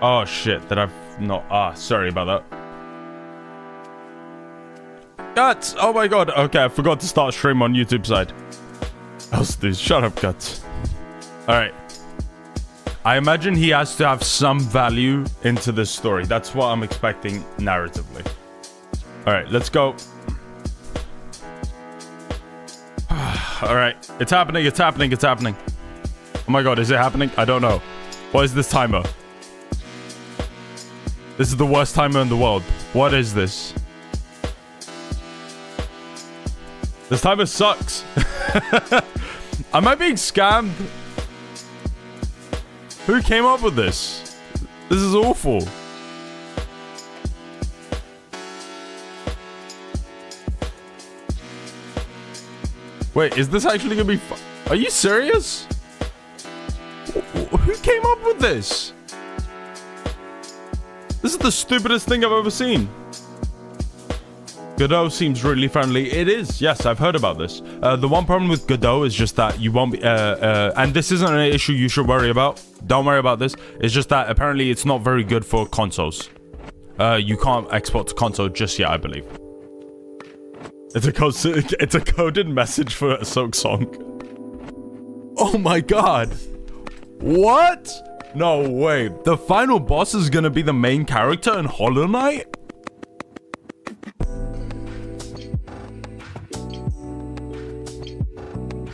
Oh shit, that I've not... sorry about that. Guts! Oh my god. Okay, I forgot to start stream on YouTube side. Else, dude, shut up, Guts. Alright. I imagine he has to have some value into this story. That's what I'm expecting narratively. Alright, let's go. Alright, it's happening, it's happening, it's happening. Oh my god, is it happening? I don't know. What is this timer? This is the worst timer in the world. What is this? This timer sucks. Am I being scammed? Who came up with this? This is awful. Wait, is this actually gonna be Are you serious? Who came up with this? This is the stupidest thing I've ever seen. Godot seems really friendly. It is. Yes, I've heard about this. The one problem with Godot is just that you won't be... and this isn't an issue you should worry about. Don't worry about this. It's just that apparently it's not very good for consoles. You can't export to console just yet, I believe. It's a coded message for a Silk song. Oh my god. What? No way. The final boss is gonna be the main character in Hollow Knight?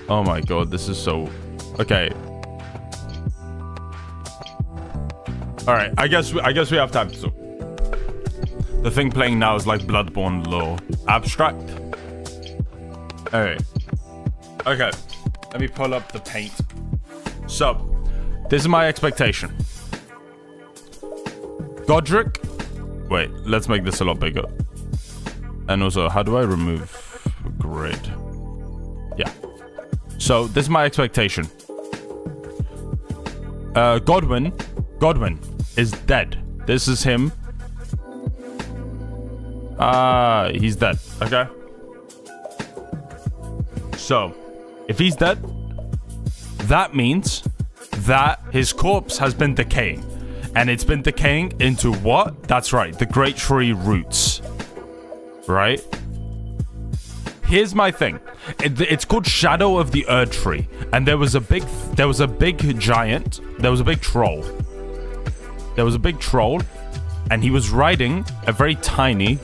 Oh my god, this is so... Okay. Alright, I guess we have time to... The thing playing now is like Bloodborne lore. Abstract. Alright. Okay. Let me pull up the paint. So, this is my expectation. Godric. Wait, let's make this a lot bigger. And also, how do I remove grid? Yeah. So, this is my expectation. Godwin is dead. This is him. He's dead. Okay. So, if he's dead, that means that his corpse has been decaying. And it's been decaying into what? That's right, the Great Tree roots. Right? Here's my thing. It's called Shadow of the Erdtree. And there was a big giant. There was a big troll. There was a big troll. And he was riding a very tiny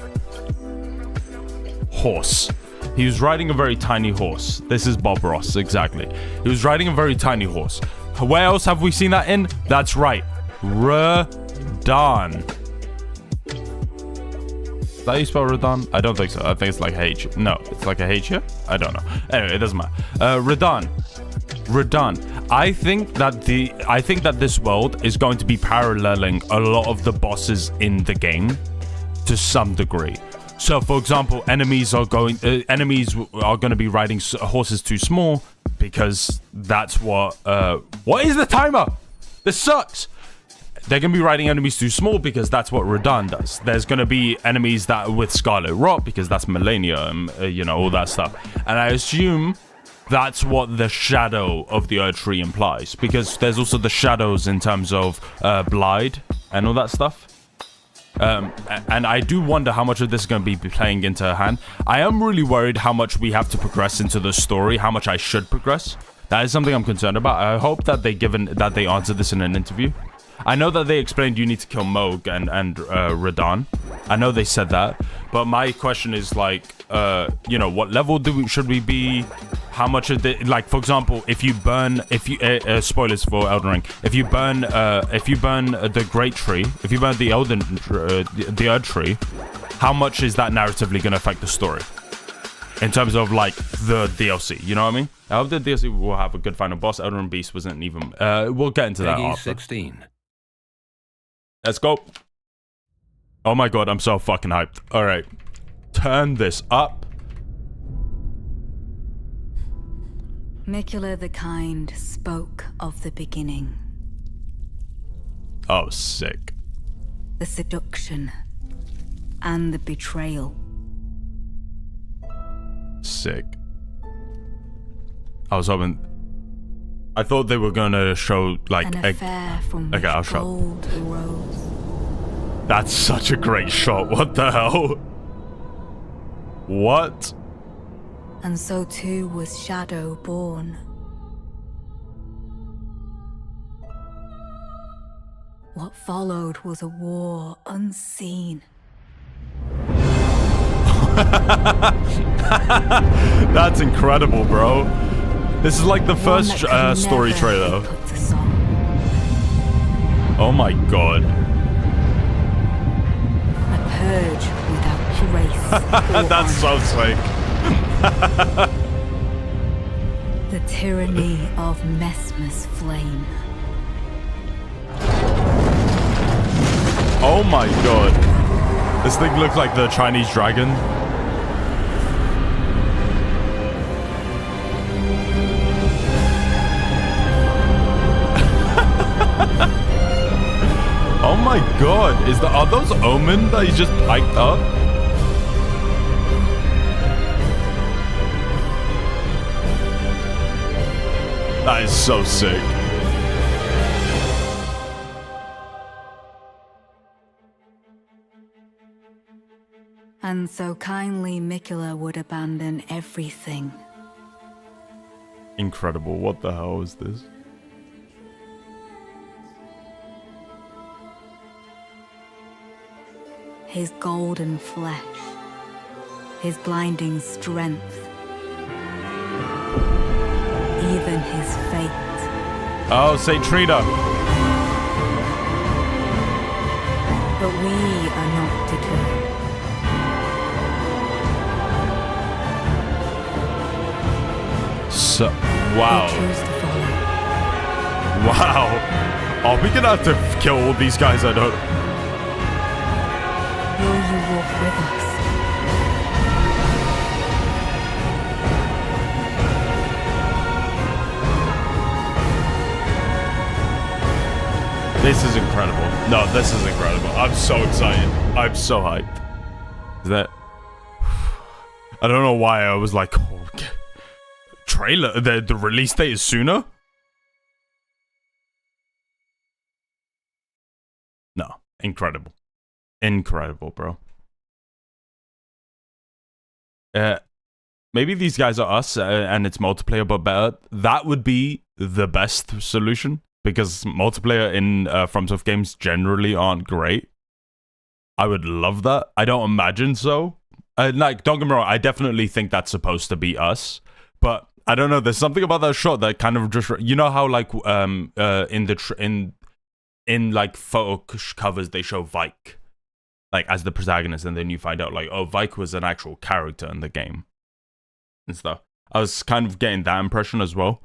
horse. He was riding a very tiny horse. This is Bob Ross, exactly. He was riding a very tiny horse. Where else have we seen that in? That's right. Radahn. Is that how you spell Radahn? I don't think so. I think it's like H. No, it's like a H here? I don't know. Anyway, it doesn't matter. Radahn. I think that this world is going to be paralleling a lot of the bosses in the game to some degree. So, for example, enemies are going to be riding horses too small because that's what. What is the timer? This sucks. They're going to be riding enemies too small because that's what Radahn does. There's going to be enemies that are with Scarlet Rot because that's Millennia, you know, all that stuff. And I assume that's what the Shadow of the Erdtree implies because there's also the shadows in terms of Blide and all that stuff. And I do wonder how much of this is going to be playing into her hand. I am really worried how much we have to progress into the story, how much I should progress. That is something I'm concerned about. I hope that they answer this in an interview. I know that they explained you need to kill Mohg and Radahn. I know they said that, but my question is like, you know, what level should we be? How much of the, like, for example, if you spoilers for Elden Ring, if you burn the Great Tree, if you burn the the Erdtree, how much is that narratively going to affect the story? In terms of like the DLC, you know what I mean? I hope the DLC will have a good final boss. Elden Ring Beast wasn't even. We'll get into that after. 16. Let's go. Oh my god, I'm so fucking hyped. All right, turn this up. Mikula the Kind spoke of the beginning. Oh, sick. The seduction and the betrayal. Sick. I was hoping... I thought they were gonna show, like... An affair from okay, I'll which show. gold arose. That's such a great shot. What the hell? What? And so too was Shadow born. What followed was a war unseen. That's incredible, bro. This is like the first story trailer. Oh my god. A purge without trace. That's so sick. The tyranny of Mesmer's flame. Oh my god. This thing looks like the Chinese dragon. Oh my god. Are those omen that he's just piped up? That is so sick. And so kindly Miquella would abandon everything. Incredible. What the hell is this? His golden flesh, his blinding strength, even his fate. Oh, Saint Trina. But we are not deterred. So, wow. We choose to follow. Wow. Are we gonna have to kill all these guys? I don't. Will you walk with us? This is incredible. No, this is incredible. I'm so excited. I'm so hyped. Is that? I don't know why I was like, oh, okay. Trailer. The release date is sooner. No, incredible. Incredible, bro. Maybe these guys are us and it's multiplayer but better. That would be the best solution because multiplayer in FromSoft games generally aren't great. I would love that. I don't imagine so. Like, don't get me wrong, I definitely think that's supposed to be us, but I don't know. There's something about that shot that kind of just, you know how like in like photo covers they show Vike like as the protagonist, and then you find out like, oh, Vike was an actual character in the game and stuff. I was kind of getting that impression as well.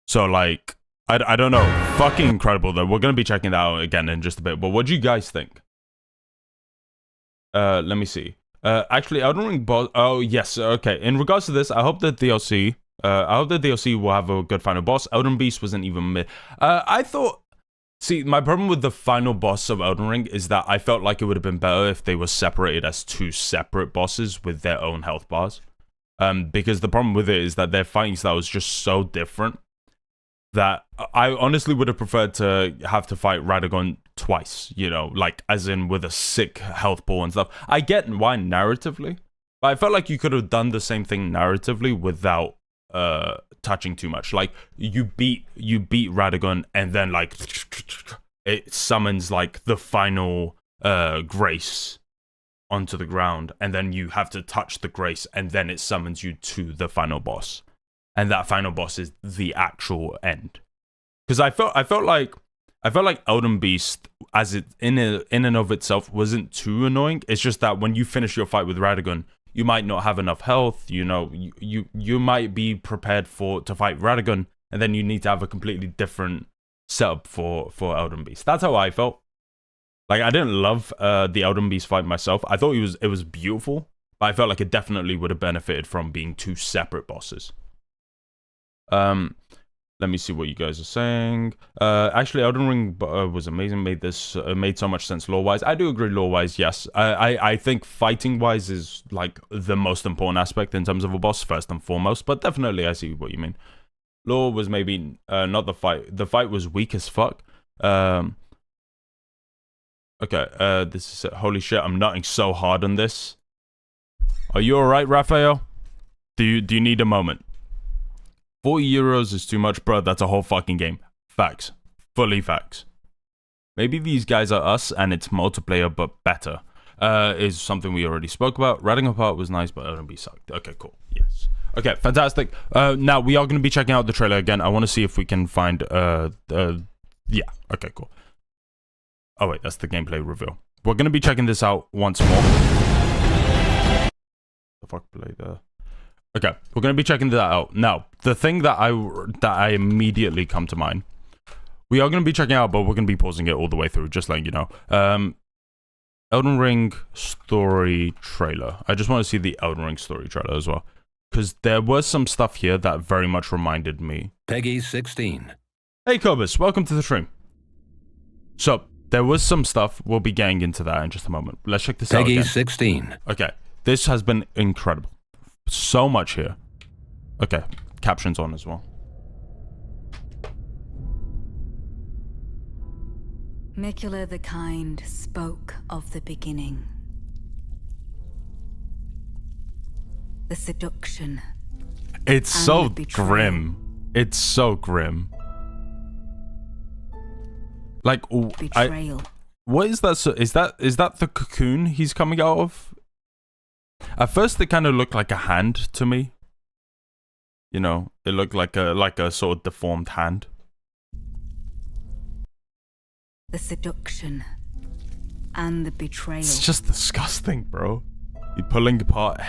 So like, I don't know. Fucking incredible though. We're gonna be checking that out again in just a bit. But what do you guys think? Let me see. Actually, Elden Ring boss. Oh yes, okay. In regards to this, I hope that DLC. I hope that DLC will have a good final boss. Elden Beast wasn't even mid. I thought. See, my problem with the final boss of Elden Ring is that I felt like it would have been better if they were separated as two separate bosses with their own health bars. Because the problem with it is that their fighting style was just so different that I honestly would have preferred to have to fight Radagon twice, you know, like as in with a sick health ball and stuff. I get why narratively, but I felt like you could have done the same thing narratively without touching too much. Like you beat Radagon and then like it summons like the final grace onto the ground, and then you have to touch the grace and then it summons you to the final boss, and that final boss is the actual end. Because I felt like Elden Beast as it in and of itself wasn't too annoying. It's just that when you finish your fight with Radagon, you might not have enough health, you know, you might be prepared to fight Radagon, and then you need to have a completely different setup for Elden Beast. That's how I felt. Like, I didn't love the Elden Beast fight myself. I thought it was beautiful, but I felt like it definitely would have benefited from being two separate bosses. Let me see what you guys are saying. Actually, Elden Ring was amazing. Made so much sense lore-wise. I do agree lore-wise, yes. I think fighting-wise is, like, the most important aspect in terms of a boss, first and foremost. But definitely, I see what you mean. Lore was maybe not the fight. The fight was weak as fuck. Okay, this is it. Holy shit, I'm nutting so hard on this. Are you alright, Raphael? Do you need a moment? 40 euros is too much, bro. That's a whole fucking game. Facts. Fully facts. Maybe these guys are us and it's multiplayer but better. Is something we already spoke about. Ratting Apart was nice, but Elden sucked. Okay, cool. Yes. Okay, fantastic. Now we are going to be checking out the trailer again. I want to see if we can find yeah. Okay, cool. Oh wait, that's the gameplay reveal. We're going to be checking this out once more. The fuck play there. Okay, we're going to be checking that out. Now, the thing that I immediately come to mind. We are going to be checking out, but we're going to be pausing it all the way through, just letting you know. Elden Ring story trailer. I just want to see the Elden Ring story trailer as well. Because there was some stuff here that very much reminded me. Peggy 16. Hey, Cobus, welcome to the stream. So, there was some stuff. We'll be getting into that in just a moment. Let's check this out again. Peggy 16. Okay, this has been incredible. So much here. Okay, captions on as well. Mikula the Kind spoke of the beginning. The seduction. It's and so the betrayal. grim. It's so grim. Like, Betrayal. what is that? Is that the cocoon he's coming out of? At first, it kind of looked like a hand to me. You know, it looked like a sort of deformed hand. The seduction. And the betrayal. It's just disgusting, bro. You're pulling apart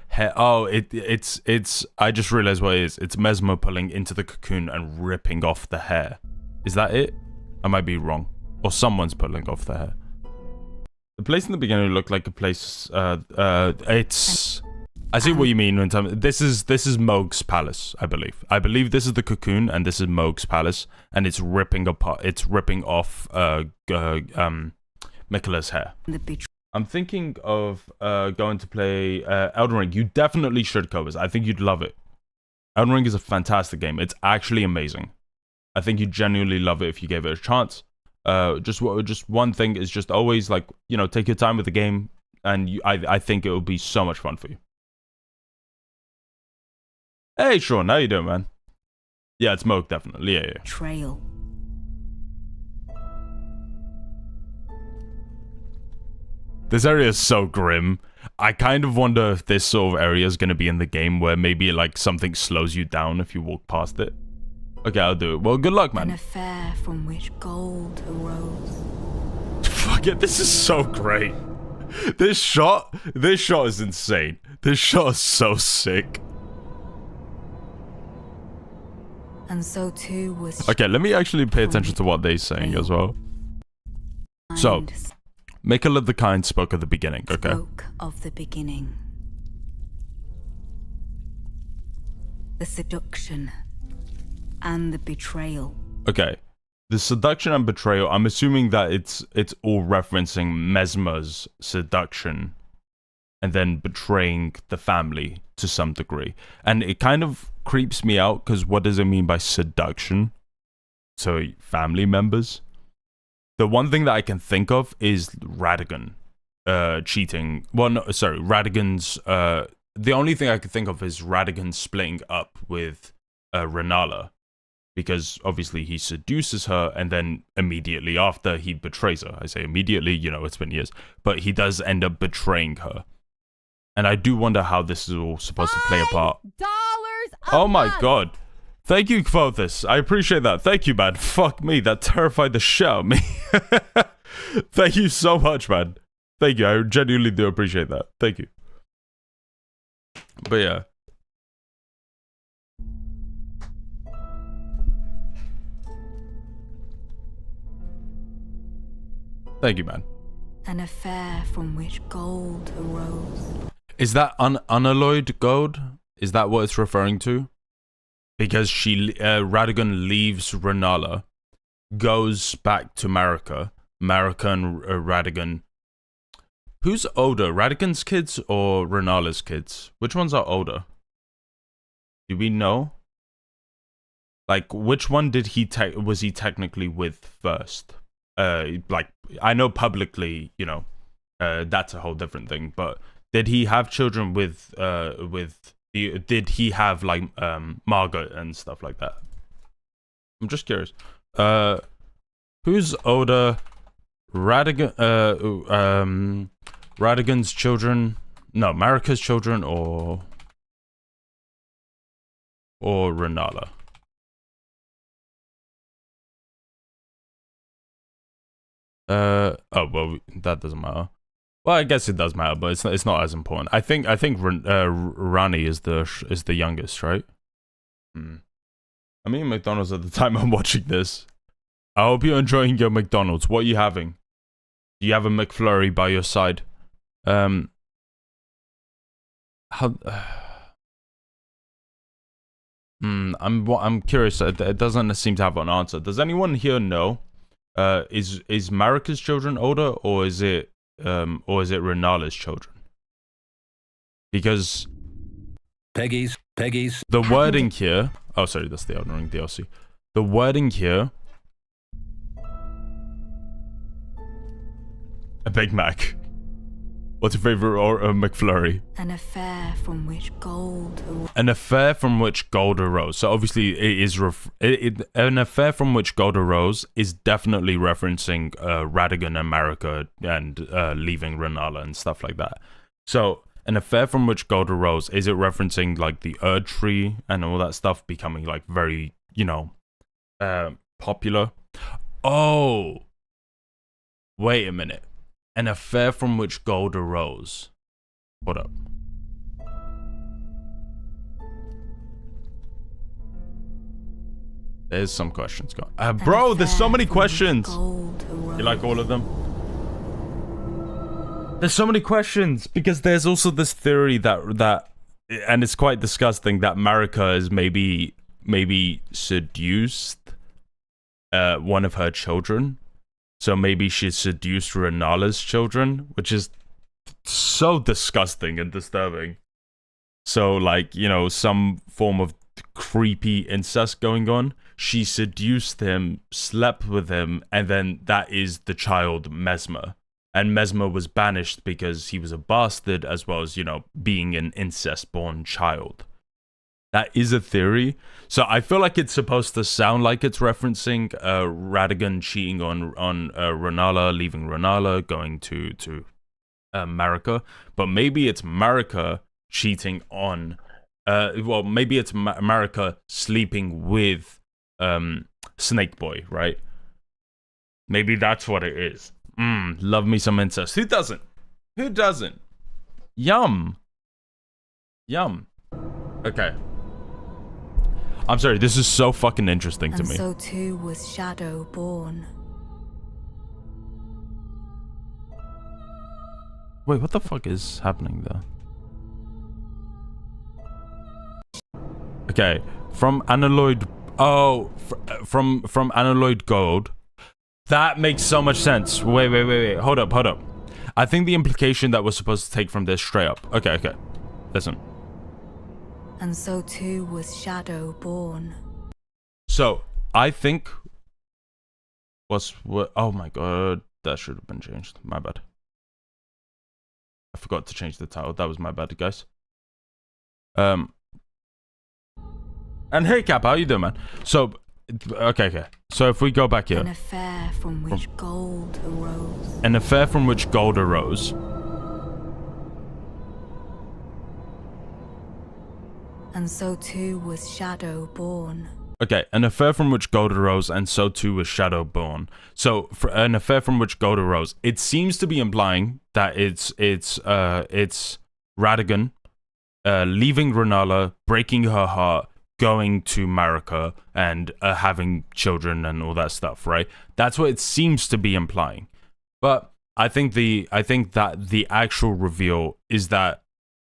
hair. Oh, it's. I just realized what it is. It's Mesmer pulling into the cocoon and ripping off the hair. Is that it? I might be wrong. Or someone's pulling off the hair. The place in the beginning looked like a place. It's. I see what you mean in terms. This is Mohg's palace, I believe. I believe this is the cocoon and this is Mohg's palace, and it's ripping apart. It's ripping off Mikula's hair. I'm thinking of going to play Elden Ring. You definitely should, Cobus. I think you'd love it. Elden Ring is a fantastic game. It's actually amazing. I think you'd genuinely love it if you gave it a chance. Just one thing is just always, like, you know, take your time with the game, and I think it will be so much fun for you. Hey, Sean, how you doing, man? Yeah, it's Mohg, definitely. Yeah. Trail. This area is so grim. I kind of wonder if this sort of area is going to be in the game where maybe, like, something slows you down if you walk past it. Okay, I'll do it. Well, good luck, man. An affair from which gold arose. Fuck it, this is so great. This shot is insane. This shot is so sick. And so too was. Okay, let me actually pay attention to what they're saying as well. So, Mikula the Kind spoke at the beginning, okay? Spoke of the beginning. The seduction and the betrayal. Okay, the seduction and betrayal, I'm assuming that it's all referencing Mesmer's seduction and then betraying the family to some degree. And it kind of creeps me out, because what does it mean by seduction? So, family members? The one thing that I can think of is Radagon cheating. Well, no, sorry, Radagon's... the only thing I can think of is Radagon splitting up with Renala. Because obviously he seduces her, and then immediately after he betrays her. I say immediately, you know, it's been years. But he does end up betraying her. And I do wonder how this is all supposed to play a part. $5 Oh my god. Thank you for this. I appreciate that. Thank you, man. Fuck me. That terrified the shit out of me. Thank you so much, man. Thank you. I genuinely do appreciate that. Thank you. But yeah. Thank you, man. An affair from which gold arose. Is that unalloyed gold? Is that what it's referring to? Because Radagon leaves Renala, goes back to Marika. Marika and Radagon. Who's older, Radagon's kids or Renala's kids? Which ones are older? Do we know? Like, which one did was he technically with first? like I know publicly, that's a whole different thing. But did he have children with did he have like Margaret and stuff like that? I'm just curious. Who's older, Radigan's children? No, Marika's children or Renala? Oh well, that doesn't matter. Well, I guess it does matter, but it's not as important. I think Rani is the youngest, right? I'm eating McDonald's at the time I'm watching this. I hope you're enjoying your McDonald's. What are you having? Do you have a McFlurry by your side? I'm curious. It doesn't seem to have an answer. Does anyone here know? Is Marika's children older, or is it Renala's children? Because Peggy's. The wording here. Oh, sorry, that's the Elden Ring DLC. The wording here. A Big Mac. What's your favorite McFlurry? An affair from which gold arose. An affair from which gold arose. So obviously it is an affair from which gold arose is definitely referencing Radigan and Marika and leaving Renala and stuff like that. So an affair from which gold arose, is it referencing like the Erdtree and all that stuff becoming like very, popular? Oh, wait a minute. An affair from which gold arose. Hold up. There's some questions going. Bro, there's so many questions. You like all of them? There's so many questions because there's also this theory that and it's quite disgusting that Marika is maybe seduced one of her children. So maybe she seduced Renala's children, which is so disgusting and disturbing. So, like, some form of creepy incest going on. She seduced him, slept with him, and then that is the child Mesmer. And Mesmer was banished because he was a bastard, as well as, being an incest-born child. That is a theory. So I feel like it's supposed to sound like it's referencing Radigan cheating on Renala, leaving Renala, going to Marika. But maybe it's Marika cheating on... maybe it's Marika sleeping with Snake Boy, right? Maybe that's what it is. Love me some incest. Who doesn't? Who doesn't? Yum. Okay. I'm sorry, this is so fucking interesting to me. And so too was Shadow born. Wait, what the fuck is happening there? Okay, from Analloid... Oh, from Analloid Gold. That makes so much sense. Wait. Hold up. I think the implication that we're supposed to take from this straight up. Okay. Listen. And so too was Shadow born. So, I think... Oh my god, that should have been changed. My bad. I forgot to change the title. That was my bad, guys. And hey, Cap, how you doing, man? So, okay. So if we go back here. An affair from which gold arose. An affair from which gold arose. And so too was Shadow born. Okay, an affair from which gold arose, and so too was Shadow born. So, for an affair from which gold arose, it seems to be implying that it's Radigan leaving Renala, breaking her heart, going to Marika, and having children and all that stuff, right? That's what it seems to be implying. But I think that the actual reveal is that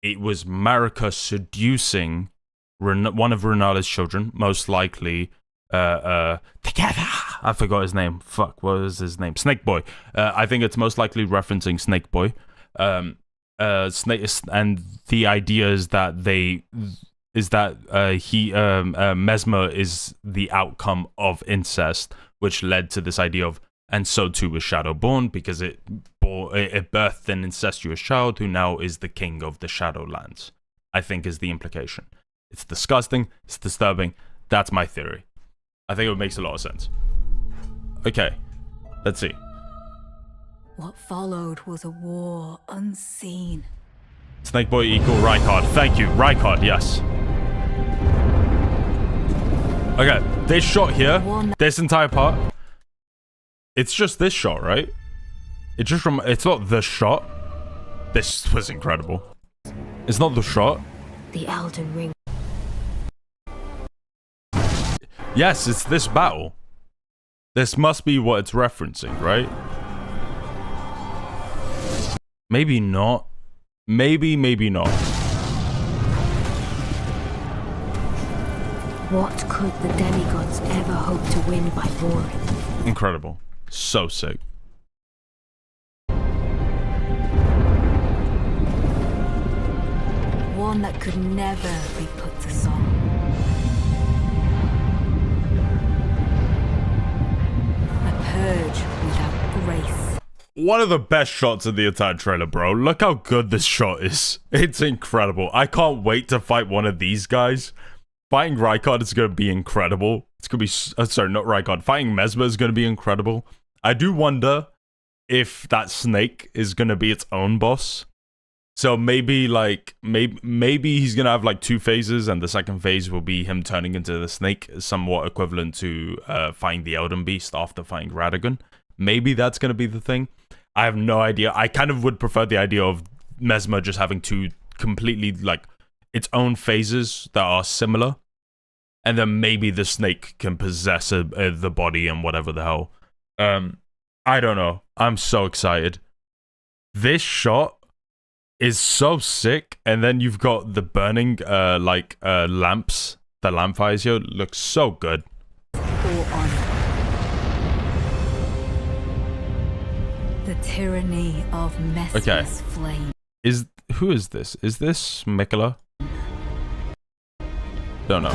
it was Marika seducing one of Renala's children, most likely together. I forgot his name. Fuck, what was his name? Snake Boy. I think it's most likely referencing Snake Boy. Snake, and the idea is that Mesmer is the outcome of incest, which led to this idea of And so too was Shadowborn, because it birthed an incestuous child who now is the king of the Shadowlands, I think is the implication. It's disgusting, it's disturbing. That's my theory. I think it makes a lot of sense. Okay, let's see. What followed was a war unseen. Snakeboy equal Rykard. Thank you, Rykard, yes. Okay, this shot here, this entire part, it's just this shot, right? It's not the shot. This was incredible. It's not the shot. The Elden Ring. Yes, it's this battle. This must be what it's referencing, right? Maybe not. Maybe not. What could the demigods ever hope to win by warring? Incredible. So sick. One that could never be put to song. A purge without grace. One of the best shots of the entire trailer, bro. Look how good this shot is. It's incredible. I can't wait to fight one of these guys. Fighting Rykard is going to be incredible. It's going to be... sorry, not Rykard. Fighting Mesmer is going to be incredible. I do wonder if that snake is going to be its own boss. So maybe, like... Maybe he's going to have, like, 2 phases, and the second phase will be him turning into the snake, somewhat equivalent to fighting the Elden Beast after fighting Radagon. Maybe that's going to be the thing. I have no idea. I kind of would prefer the idea of Mesmer just having 2 completely, like... its own phases that are similar, and then maybe the snake can possess the body and whatever the hell. I don't know. I'm so excited. This shot is so sick, and then you've got the burning lamps. The lamp fires here look so good. Or honor. The tyranny of Mesmer's flame. Who is this? Is this Miquella? Don't know.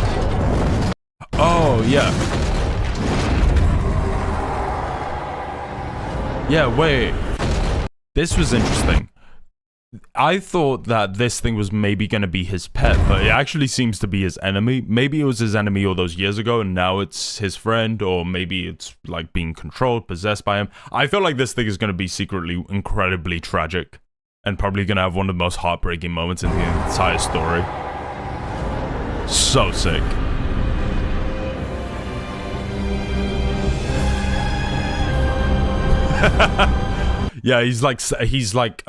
Oh, yeah. Yeah, wait. This was interesting. I thought that this thing was maybe going to be his pet, but it actually seems to be his enemy. Maybe it was his enemy all those years ago, and now it's his friend, or maybe it's, like, being controlled, possessed by him. I feel like this thing is going to be secretly incredibly tragic, and probably going to have one of the most heartbreaking moments in the entire story. So sick. Yeah, he's like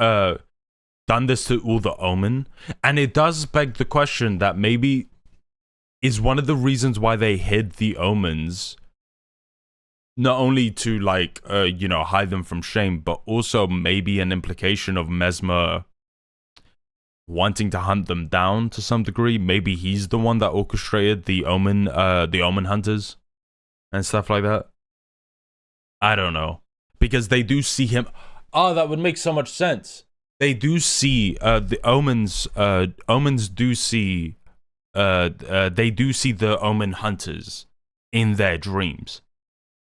done this to all the Omen, and it does beg the question that maybe is one of the reasons why they hid the Omens, not only to, like, hide them from shame, but also maybe an implication of Mesmer wanting to hunt them down to some degree. Maybe he's the one that orchestrated the Omen hunters and stuff like that. I don't know, because they do see him. Oh, that would make so much sense. They do see the Omens. Omens do see. They do see the Omen hunters in their dreams.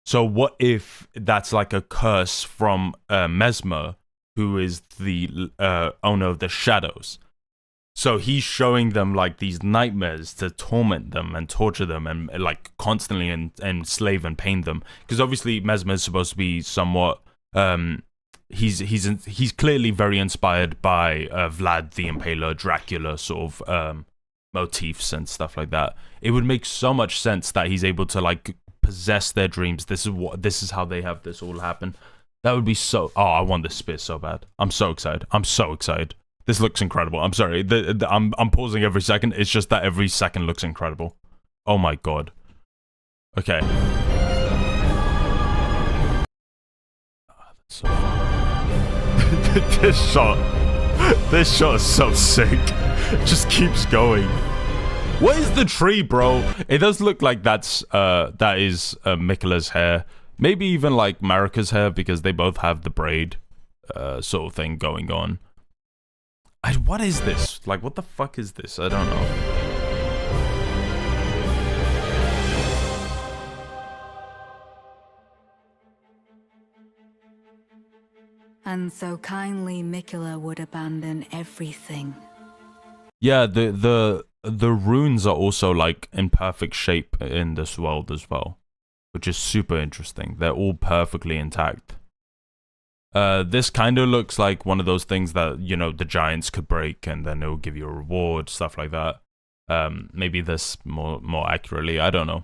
So what if that's like a curse from Mesmer, who is the owner of the shadows? So he's showing them, like, these nightmares to torment them and torture them and, like, constantly enslave and pain them. Because obviously Mesmer is supposed to be somewhat he's clearly very inspired by Vlad the Impaler, Dracula sort of motifs and stuff like that. It would make so much sense that he's able to, like, possess their dreams. This is how they have this all happen. That would be so... Oh, I want this spear so bad. I'm so excited. I'm so excited. This looks incredible. I'm sorry. I'm pausing every second. It's just that every second looks incredible. Oh my god. Okay. Oh, that's so fun. This shot is so sick. It just keeps going. What is the tree, bro? It does look like that is Miquella's hair. Maybe even like Marika's hair, because they both have the braid sort of thing going on. What is this? Like, what the fuck is this? I don't know. And so kindly Miquella would abandon everything. Yeah, the runes are also like in perfect shape in this world as well, which is super interesting. They're all perfectly intact. This kind of looks like one of those things that, you know, the giants could break and then it'll give you a reward, stuff like that. Maybe this more accurately, I don't know.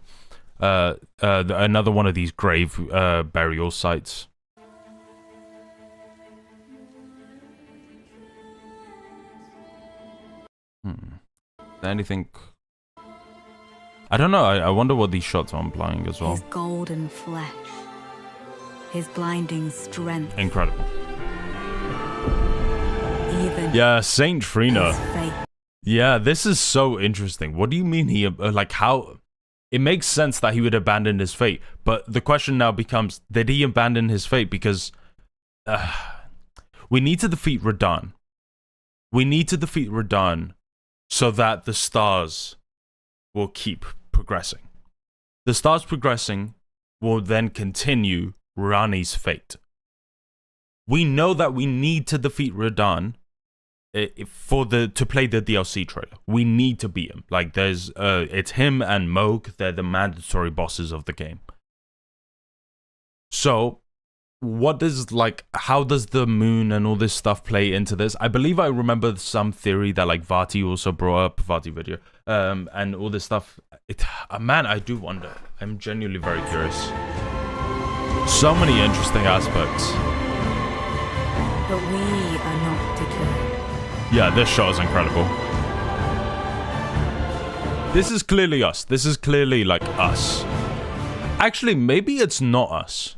Another one of these grave burial sites. Anything? I don't know. I wonder what these shots are implying as well. His golden flesh, his blinding strength. Incredible. Even Yeah, Saint Trina. his fate. Yeah, this is so interesting. What do you mean he like how? It makes sense that he would abandon his fate, but the question now becomes: did he abandon his fate? Because we need to defeat Radahn. We need to defeat Radahn so that the stars will keep progressing. The stars progressing will then continue Ranni's fate. We know that we need to defeat Radahn to play the DLC trailer. We need to beat him. Like there's it's him and Moog, they're the mandatory bosses of the game. So how does the moon and all this stuff play into this? I believe I remember some theory that like Vati also brought up, Vati video, and all this stuff. Man, I do wonder. I'm genuinely very curious. So many interesting aspects. But we are not deterred. Yeah, this shot is incredible. This is clearly us. This is clearly like us. Actually, maybe it's not us.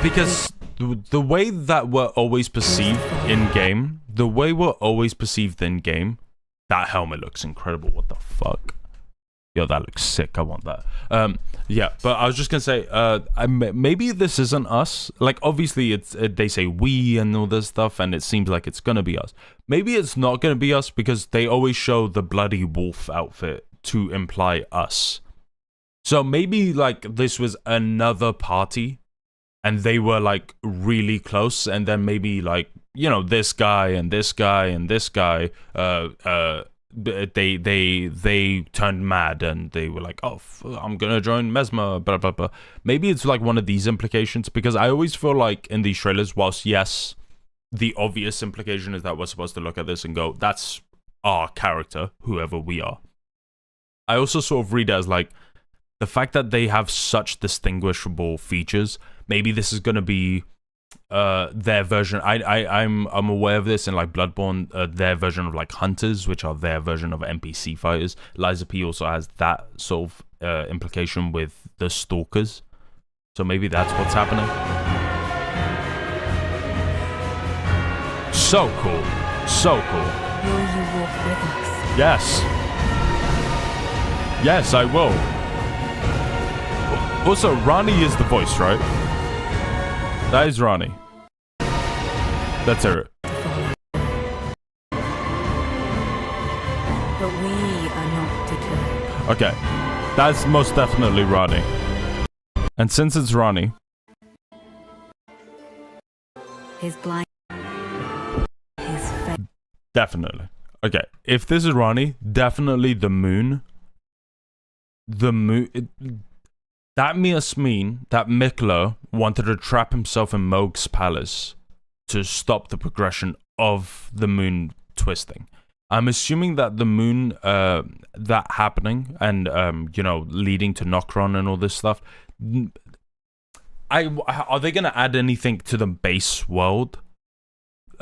Because the way that we're always perceived in game, that helmet looks incredible. What the fuck? Yo, that looks sick. I want that. Yeah, but I was just gonna say, maybe this isn't us. Like, obviously, they say we and all this stuff, and it seems like it's gonna be us. Maybe it's not gonna be us because they always show the bloody wolf outfit to imply us. So maybe like this was another party. And they were like really close, and then maybe like, you know, this guy and this guy and this guy, they turned mad and they were like, oh, I'm gonna join Mesmer, blah blah blah. Maybe it's like one of these implications, because I always feel like in these trailers, whilst yes, the obvious implication is that we're supposed to look at this and go, that's our character, whoever we are. I also sort of read it as like the fact that they have such distinguishable features. Maybe this is gonna be their version. I'm aware of this in like Bloodborne, their version of like hunters, which are their version of NPC fighters. Liza P also has that sort of implication with the stalkers. So maybe that's what's happening. So cool. So cool. Will you walk with us? Yes. Yes, I will. Also, Ranni is the voice, right? That is Ranni. That's her. But we are not deterred. Okay. That's most definitely Ranni. And since it's Ranni... His blind... His fate. Definitely. Okay. If this is Ranni, definitely the moon. The moon... That must mean that Miquella wanted to trap himself in Moog's palace to stop the progression of the moon twisting. I'm assuming that the moon, that happening and, you know, leading to Nokron and all this stuff, are they going to add anything to the base world?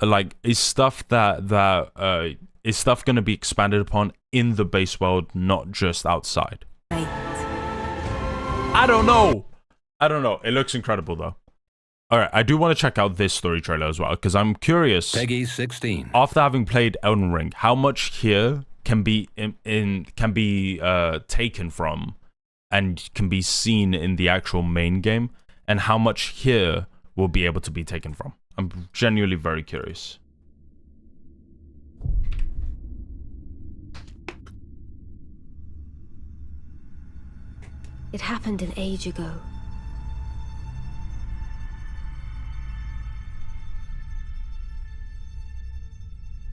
Like, is stuff is stuff going to be expanded upon in the base world, not just outside? I don't know. It looks incredible though. All right, I do want to check out this story trailer as well, because I'm curious. Peggy 16. After having played Elden Ring, how much here can be taken from and can be seen in the actual main game, and how much here will be able to be taken from. I'm genuinely very curious. It happened an age ago.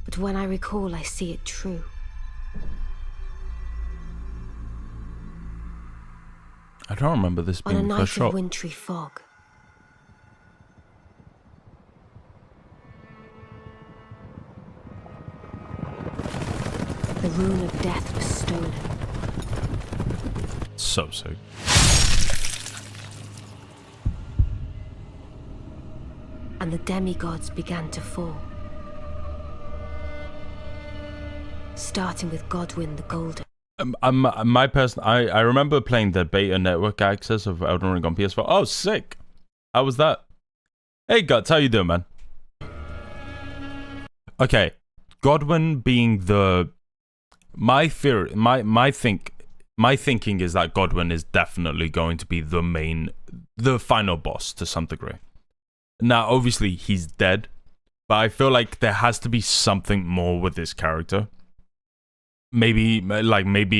But when I recall, I see it true. I don't remember this On a being the night first of shot. wintry fog, the rune of death was stolen. So sick. And the demigods began to fall. Starting with Godwyn the Golden. I remember playing the beta network access of Elden Ring on PS4. Oh, sick. How was that? Hey, Guts, how you doing, man? Okay, Godwyn being the... My theory, my thinking is that Godwyn is definitely going to be the final boss to some degree. Now, obviously, he's dead, but I feel like there has to be something more with this character. Maybe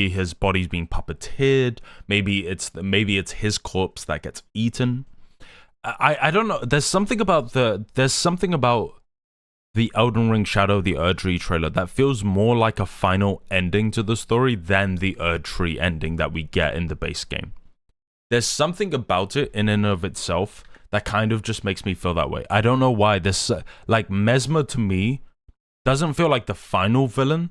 his body's being puppeteered. Maybe it's his corpse that gets eaten. I don't know. There's something about the Elden Ring Shadow of the Erdtree trailer that feels more like a final ending to the story than the Erdtree ending that we get in the base game. There's something about it in and of itself that kind of just makes me feel that way. I don't know why. This like Mesmer to me doesn't feel like the final villain,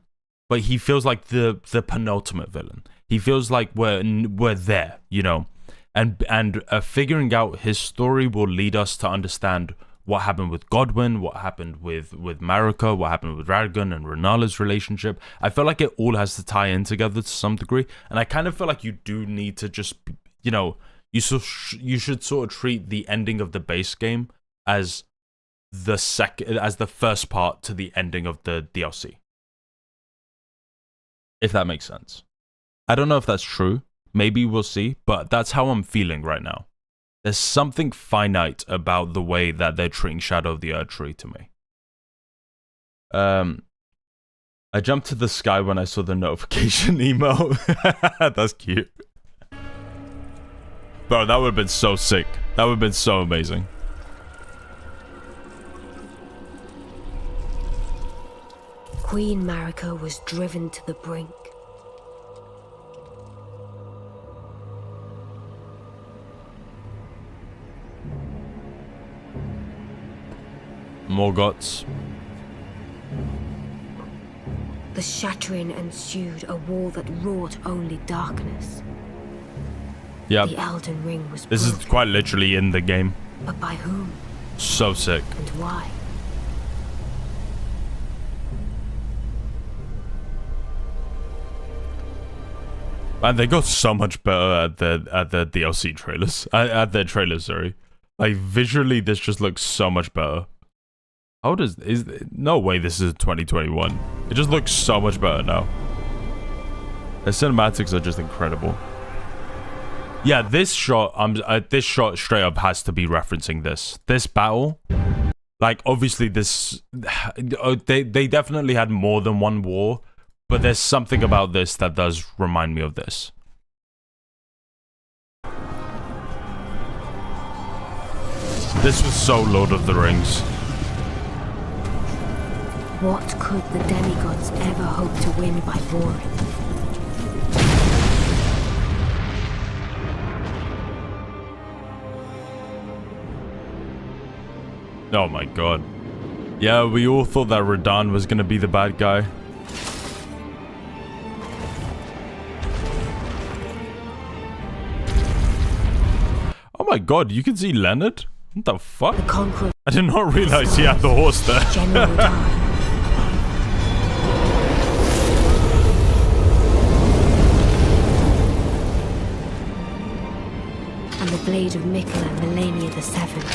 but he feels like the penultimate villain. He feels like we're there, you know, and figuring out his story will lead us to understand what happened with Godwyn, what happened with Marika, what happened with Radagon and Renala's relationship. I feel like it all has to tie in together to some degree, and I kind of feel like you do need to just, you know, you should sort of treat the ending of the base game as the first part to the ending of the DLC. If that makes sense. I don't know if that's true. Maybe we'll see, but that's how I'm feeling right now. There's something finite about the way that they're treating Shadow of the Erdtree to me. I jumped to the sky when I saw the notification email. That's cute. Bro, that would have been so sick. That would have been so amazing. Queen Marika was driven to the brink. Morgoth's. The shattering ensued, a wall that wrought only darkness. Yeah. The Elden Ring was This is broken, quite literally in the game. but by whom So sick. and why? And they got so much better at the DLC trailers. At their trailers, sorry. Like visually, this just looks so much better. How does no way this is 2021. It just looks so much better now. The cinematics are just incredible. Yeah, this shot straight up has to be referencing this battle. Like obviously this, they definitely had more than one war, but there's something about this that does remind me of this. This was so Lord of the Rings. What could the demigods ever hope to win by warring? Oh my god. Yeah, we all thought that Radahn was gonna be the bad guy. Oh my god, you can see Leonard? What the fuck? The conqueror I did not realize he had the horse there. General Radahn. And the blade of Mikkel and Melania the Seventh.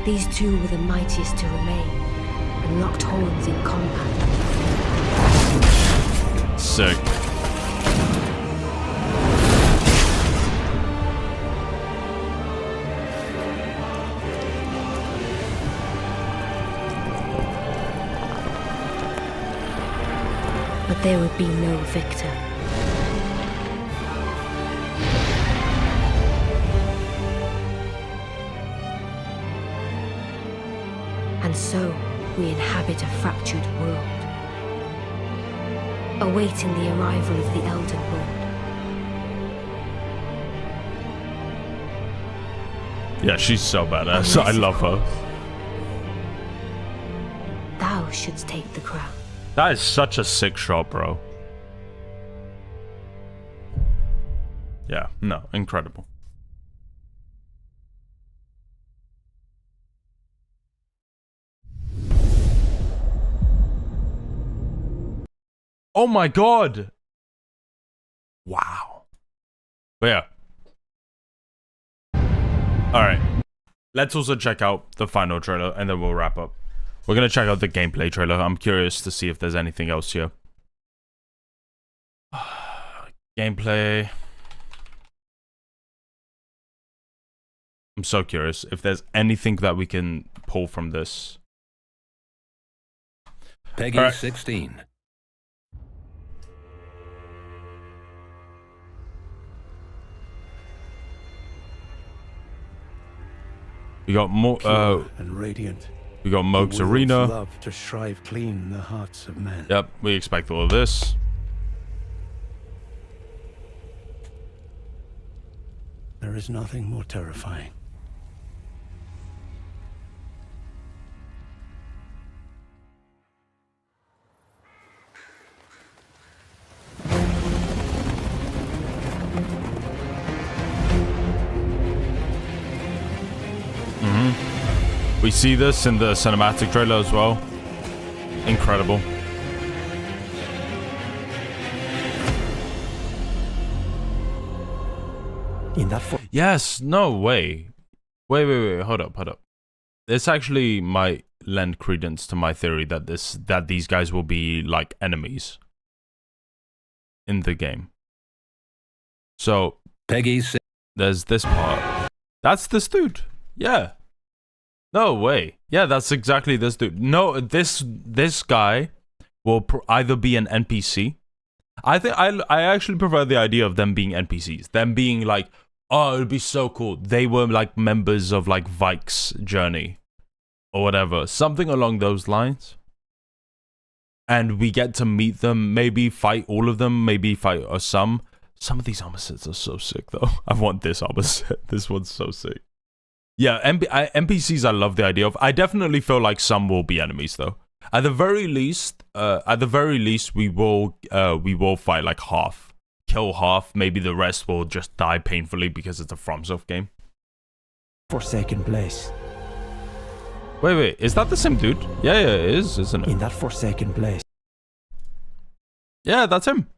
These two were the mightiest to remain, and locked horns in combat. Sick. But there would be no victor. And so, we inhabit a fractured world, awaiting the arrival of the Elden Lord. Yeah, she's so badass. I love her. Thou shouldst take the crown. That is such a sick shot, bro. Yeah, no, incredible. Oh my god! Wow. But yeah. Alright. Let's also check out the final trailer and then we'll wrap up. We're gonna check out the gameplay trailer. I'm curious to see if there's anything else here. Gameplay. I'm so curious if there's anything that we can pull from this. Peggy 16. We got more and radiant. We got Moog's The world's Arena. love to shrive clean the hearts of men. Yep, we expect all of this. There is nothing more terrifying. We see this in the cinematic trailer as well. Incredible. In that Yes, no way. Wait, hold up. This actually might lend credence to my theory that these guys will be like enemies in the game. So Peggy there's this part. That's this dude. Yeah. No way. Yeah, that's exactly this dude. No, this guy will either be an NPC. I think I actually prefer the idea of them being NPCs. Them being like, oh, it would be so cool. They were like members of like Vike's journey or whatever. Something along those lines. And we get to meet them, maybe fight all of them, maybe fight some. Some of these armor sets are so sick though. I want this armor set. This one's so sick. Yeah, NPCs I love the idea of. I definitely feel like some will be enemies though. At the very least, we will fight like half. Kill half, maybe the rest will just die painfully because it's a FromSoft game. forsaken place. Wait, is that the same dude? Yeah, it is, isn't it? In that forsaken place. Yeah, that's him.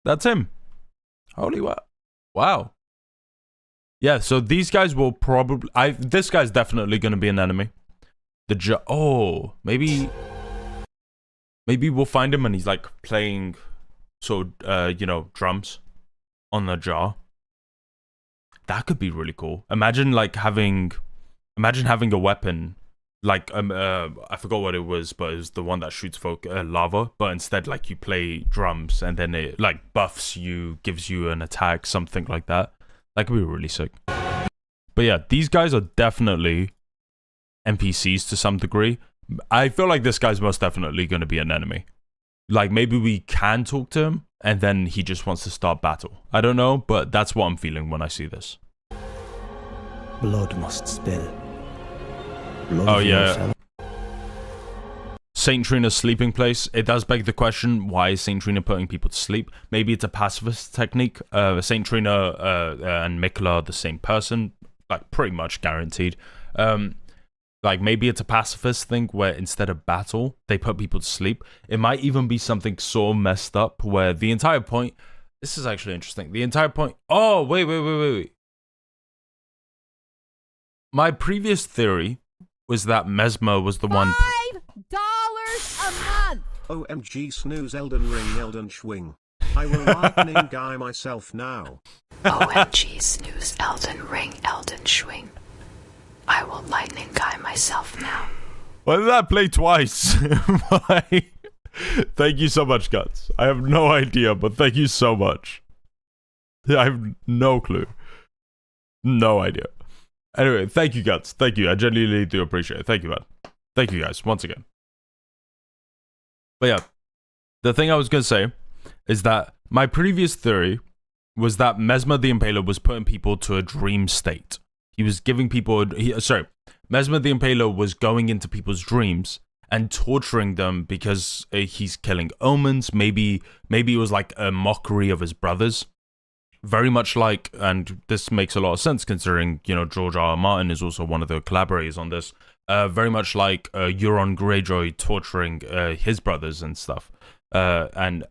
That's him. Holy wow. Yeah, so these guys will probably... this guy's definitely going to be an enemy. Maybe we'll find him and he's like playing drums on the jar. That could be really cool. Imagine having a weapon like I forgot what it was, but it was the one that shoots lava, but instead like you play drums and then it like buffs you, gives you an attack, something like that. That could be really sick. But yeah, these guys are definitely NPCs to some degree. I feel like this guy's most definitely going to be an enemy. Like maybe we can talk to him and then he just wants to start battle. I don't know, but that's what I'm feeling when I see this. Blood must spill. Oh yeah. Saint Trina's sleeping place. It does beg the question, why is Saint Trina putting people to sleep? Maybe it's a pacifist technique. Saint Trina and Mikla are the same person, like pretty much guaranteed. Like maybe it's a pacifist thing where instead of battle, they put people to sleep. It might even be something so messed up where the entire point... This is actually interesting. The entire point... Oh, wait. My previous theory was that Mesmer was the one... $5 a month! OMG snooze Elden Ring Elden Schwing. I will lightning guy myself now. OMG snooze Elden Ring Elden Schwing. I will lightning guy myself now. Why did that play twice? Why? Thank you so much, Guts. I have no idea, but thank you so much. I have no clue. No idea. Anyway, thank you, Guts. Thank you. I genuinely do appreciate it. Thank you, man. Thank you guys once again. But yeah, the thing I was going to say is that my previous theory was that Mesmer the Impaler was putting people to a dream state. He was giving people... Mesmer the Impaler was going into people's dreams and torturing them because he's killing omens. Maybe it was like a mockery of his brothers. Very much like, and this makes a lot of sense considering, you know, George R. R. Martin is also one of the collaborators on this. Very much like Euron Greyjoy torturing his brothers and stuff. And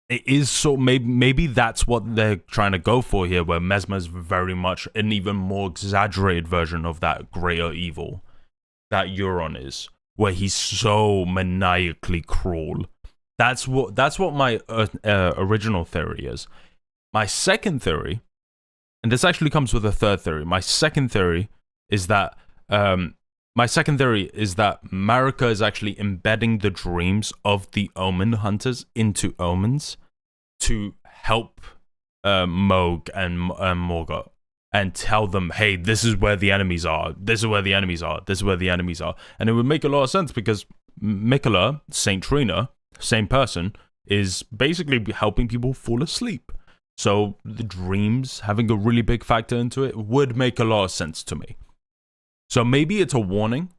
it is so maybe that's what they're trying to go for here, where Mesmer's very much an even more exaggerated version of that greater evil that Euron is, where he's so maniacally cruel. That's what my original theory is. My second theory, and this actually comes with a third theory. My second theory is that Marika is actually embedding the dreams of the Omen Hunters into omens to help Moog and Morgoth and tell them, hey, this is where the enemies are. This is where the enemies are. This is where the enemies are. And it would make a lot of sense because Miquella, Saint Trina, same person, is basically helping people fall asleep. So the dreams having a really big factor into it would make a lot of sense to me. So maybe it's a warning.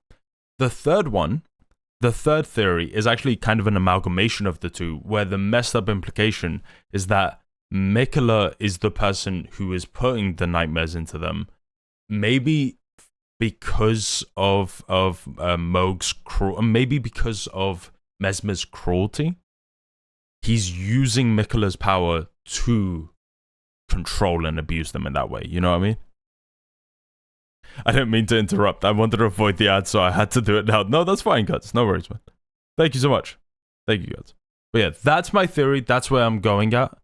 The third theory is actually kind of an amalgamation of the two, where the messed up implication is that Miquella is the person who is putting the nightmares into them. Maybe because of Moog's maybe because of Mesmer's cruelty. He's using Miquella's power to control and abuse them in that way. You know what I mean? I didn't mean to interrupt. I wanted to avoid the ad, so I had to do it now. No, that's fine, guys. No worries, man. Thank you so much. Thank you, guys. But yeah, that's my theory. That's where I'm going at.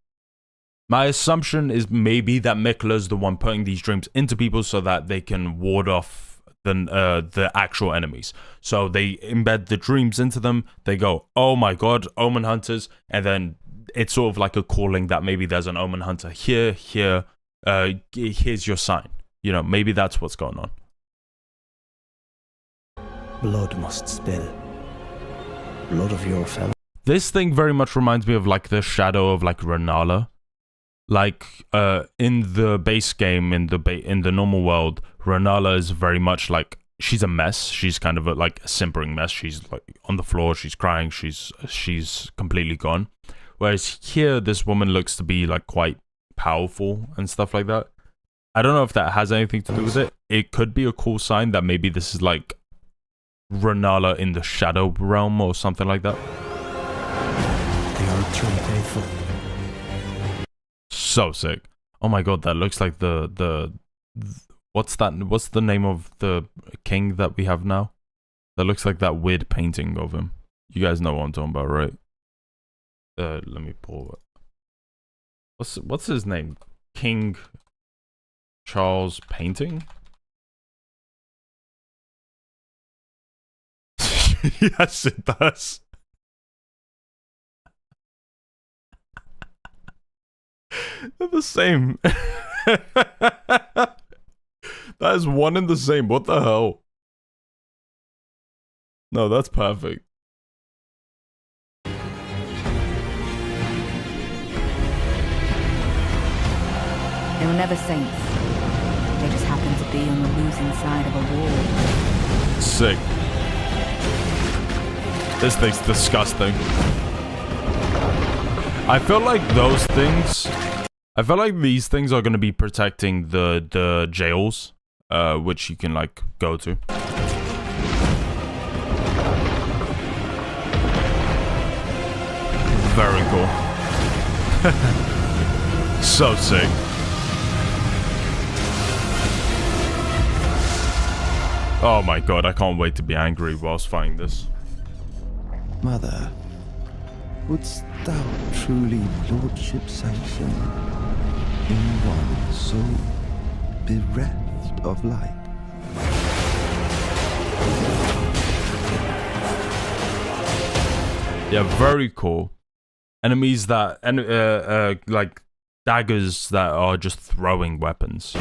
My assumption is maybe that Miquella's the one putting these dreams into people so that they can ward off the actual enemies. So they embed the dreams into them. They go, oh my god, Omen Hunters. And then it's sort of like a calling that maybe there's an Omen Hunter here. Here's your sign. You know, maybe that's what's going on. Blood must spill. Blood of your fellow. This thing very much reminds me of like the shadow of like Renala. Like in the base game, in the normal world, Renala is very much like, she's a mess. She's kind of like a simpering mess. She's like on the floor, she's crying, she's completely gone. Whereas here, this woman looks to be like quite powerful and stuff like that. I don't know if that has anything to do with it. It could be a cool sign that maybe this is like Renala in the shadow realm or something like that. They are true faithful. So sick. Oh my god, that looks like the what's that? What's the name of the king that we have now? That looks like that weird painting of him. You guys know what I'm talking about, right? Let me pull it. What's his name? King Charles painting? Yes, it does. They're the same. That is one and the same. What the hell? No, that's perfect. They were never saints. They just happened to be on the losing side of a war. Sick. This thing's disgusting. I feel like those things... I feel like these things are going to be protecting the jails, which you can, like, go to. Very cool. So sick. Oh my god, I can't wait to be angry whilst fighting this. Mother, wouldst thou truly lordship sanction in one so bereft of light? Yeah, very cool. Enemies that, like daggers that are just throwing weapons.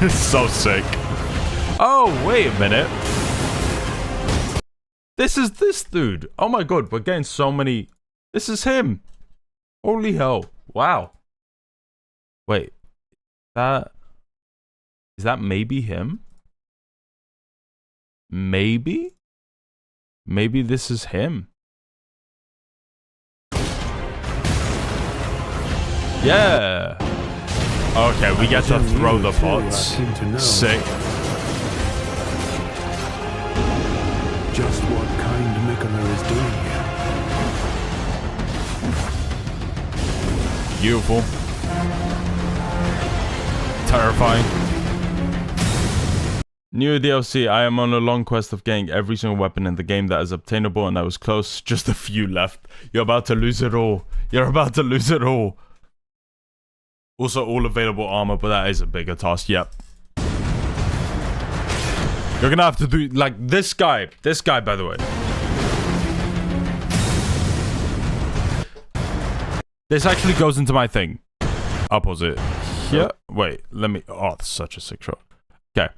It's so sick. Oh, wait a minute. This is this dude. Oh my god, we're getting so many. This is him. Holy hell. Wow. Wait. Is that maybe him? Maybe? Maybe this is him. Yeah. Okay, we get to throw the pots. Sick. Just what kind Mikala is doing here. Beautiful. Terrifying. New DLC, I am on a long quest of getting every single weapon in the game that is obtainable, and I was close, just a few left. You're about to lose it all. You're about to lose it all. Also, all available armor, but that is a bigger task, yep. You're gonna have to do, like, this guy, by the way. This actually goes into my thing. I'll pause it here. Wait, let me, oh, that's such a sick shot. Okay.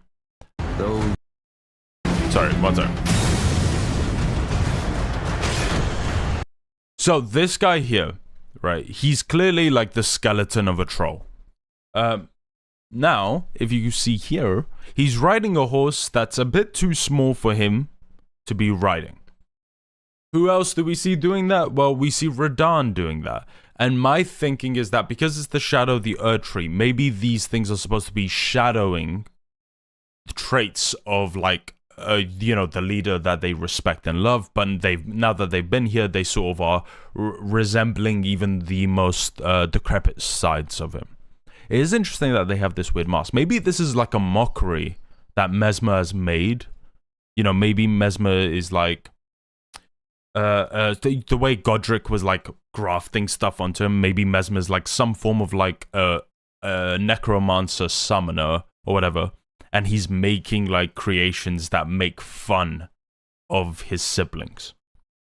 Sorry, one second. So this guy here, right? He's clearly like the skeleton of a troll. Now, if you see here, he's riding a horse that's a bit too small for him to be riding. Who else do we see doing that? Well, we see Radahn doing that. And my thinking is that because it's the shadow of the Erdtree, maybe these things are supposed to be shadowing traits of, like, you know, the leader that they respect and love, but now that they've been here, they sort of are resembling even the most decrepit sides of him. It is interesting that they have this weird mask. Maybe this is like a mockery that Mesmer has made. You know, maybe Mesmer is like the way Godric was like grafting stuff onto him. Maybe Mesmer's like some form of like a necromancer summoner or whatever. And he's making like creations that make fun of his siblings,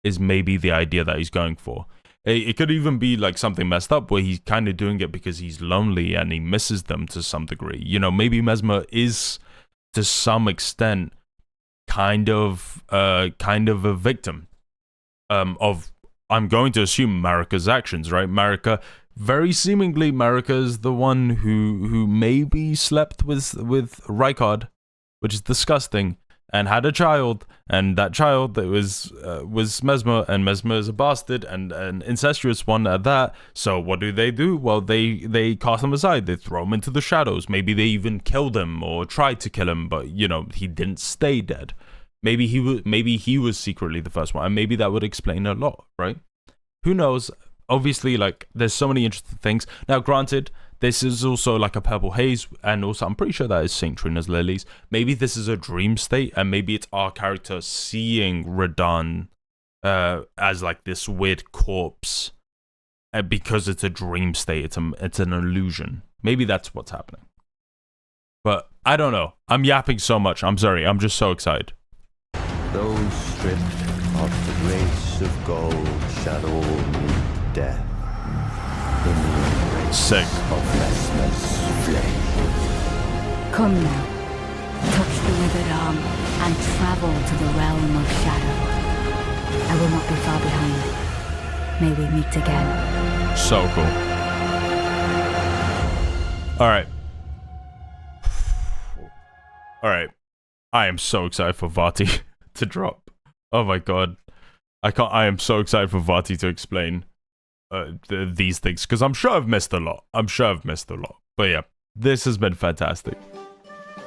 is maybe the idea that he's going for. It could even be like something messed up where he's kind of doing it because he's lonely and he misses them to some degree. You know, maybe Mesmer is to some extent kind of a victim of, I'm going to assume, Marika's actions, right? Very seemingly, Marika is the one who maybe slept with Rykard, which is disgusting, and had a child, and that child that was Mesmer, and Mesmer is a bastard and an incestuous one at that. So what do? Well, they cast him aside. They throw him into the shadows. Maybe they even killed him or tried to kill him, but you know, he didn't stay dead. Maybe he was secretly the first one, and maybe that would explain a lot, right? Who knows? Obviously, like, there's so many interesting things. Now, granted, this is also like a purple haze, and also I'm pretty sure that is St. Trina's lilies. Maybe this is a dream state, and maybe it's our character seeing Radahn as like this weird corpse, because it's a dream state. It's an illusion. Maybe that's what's happening. But I don't know. I'm yapping so much. I'm sorry. I'm just so excited. Those stripped of the grace of gold shall all meet death in the embrace Sick. of Mesmer's flame. Come now, touch the withered arm and travel to the realm of shadow. I will not be far behind. May we meet again. So cool. Alright. Alright. I am so excited for Vati to drop. Oh my god. I am so excited for Vati to explain these things, because I'm sure I've missed a lot. But yeah, this has been fantastic.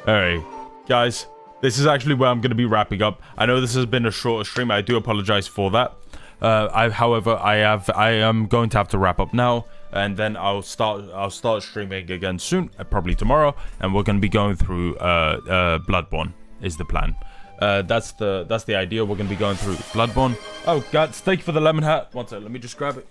Alright, guys, this is actually where I'm going to be wrapping up. I know this has been a shorter stream. I do apologize for that. However, I am going to have to wrap up now, and then I'll start streaming again soon, probably tomorrow, and we're going to be going through Bloodborne is the plan. That's the idea. We're going to be going through Bloodborne. Oh god, thank you for the lemon hat. One second, let me just grab it.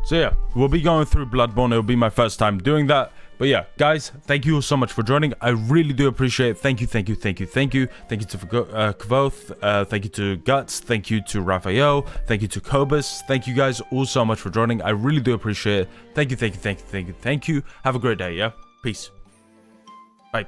So yeah, we'll be going through Bloodborne. It'll be my first time doing that. But yeah, guys, thank you all so much for joining. I really do appreciate it. Thank you. Thank you to Kvoth. Thank you to Guts. Thank you to Raphael. Thank you to Cobus. Thank you guys all so much for joining. I really do appreciate it. Thank you. Have a great day, yeah? Peace. Bye.